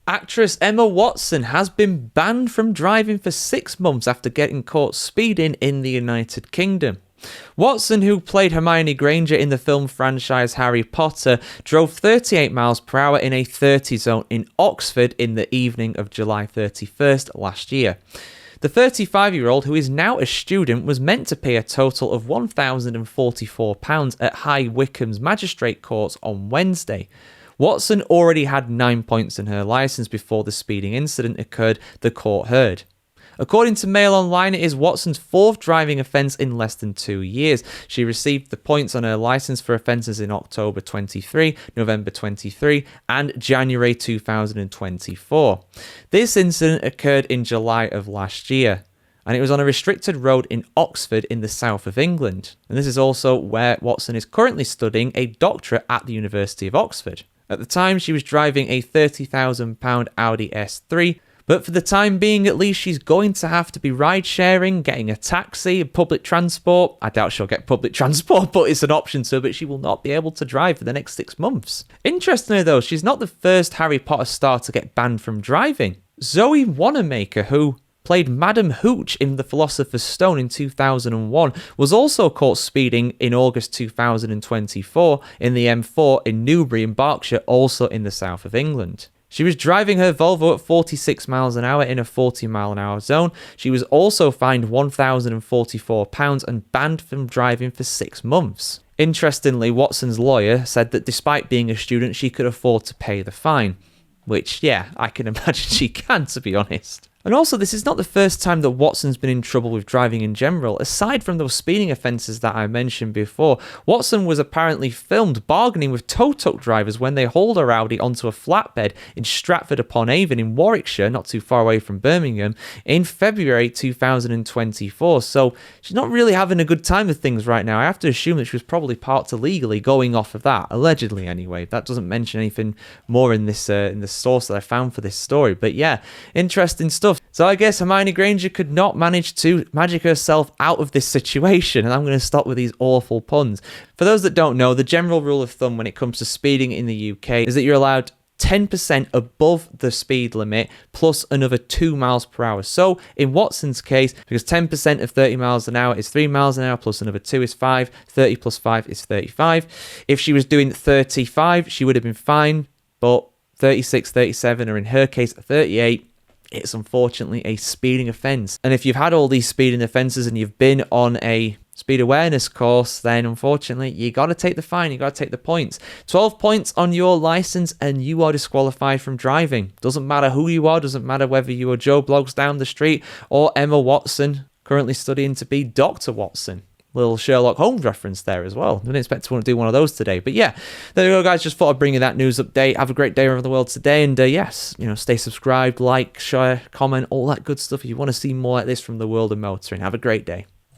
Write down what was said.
Actress Emma Watson has been banned from driving for 6 months after getting caught speeding in the United Kingdom. Watson, who played Hermione Granger in the film franchise Harry Potter, drove 38 miles per hour in a 30 zone in Oxford in the evening of July 31st last year. The 35-year-old, who is now a student, was meant to pay a total of £1,044 at High Wycombe's Magistrate Courts on Wednesday. Watson already had 9 points in her licence before the speeding incident occurred, the court heard. According to Mail Online, it is Watson's 4th driving offence in less than 2 years. She received the points on her licence for offences in October 23, November 23 and January 2024. This incident occurred in July of last year, and it was on a restricted road in Oxford in the south of England. And this is also where Watson is currently studying a doctorate at the University of Oxford. At the time, she was driving a £30,000 Audi S3, but for the time being at least, she's going to have to be ride-sharing, getting a taxi, public transport. I doubt she'll get public transport, but it's an option to, but she will not be able to drive for the next 6 months. Interestingly though, she's not the first Harry Potter star to get banned from driving. Zoe Wanamaker, who played Madam Hooch in The Philosopher's Stone in 2001, was also caught speeding in August 2024 in the M4 in Newbury in Berkshire, also in the south of England. She was driving her Volvo at 46 miles an hour in a 40 mile an hour zone. She was also fined £1,044 and banned from driving for 6 months. Interestingly, Watson's lawyer said that despite being a student, she could afford to pay the fine. Which, yeah, I can imagine she can, to be honest. And also, this is not the first time that Watson's been in trouble with driving in general. Aside from those speeding offences that I mentioned before, Watson was apparently filmed bargaining with tow-truck drivers when they hauled her Audi onto a flatbed in Stratford-upon-Avon in Warwickshire, not too far away from Birmingham, in February 2024. So she's not really having a good time with things right now. I have to assume that she was probably parked illegally going off of that, allegedly anyway. That doesn't mention anything more in this in the source that I found for this story. But yeah, interesting stuff. So I guess Hermione Granger could not manage to magic herself out of this situation, and I'm going to stop with these awful puns. For those that don't know, the general rule of thumb when it comes to speeding in the UK is that you're allowed 10% above the speed limit plus another 2 miles per hour. So in Watson's case, because 10% of 30 miles an hour is 3 miles an hour plus another 2 is 5, 30 plus 5 is 35. If she was doing 35, she would have been fine, but 36, 37, or in her case 38, it's unfortunately a speeding offence. And if you've had all these speeding offences and you've been on a speed awareness course, then unfortunately you got to take the fine, you got to take the points. 12 points on your licence and you are disqualified from driving. Doesn't matter who you are, doesn't matter whether you are Joe Bloggs down the street or Emma Watson, currently studying to be Dr. Watson. Little Sherlock Holmes reference there as well. Didn't expect to want to do one of those today. But yeah, there you go, guys. Just thought I'd bring you that news update. Have a great day around the world today. And yes, stay subscribed, like, share, comment, all that good stuff. If you want to see more like this from the world of motoring, have a great day.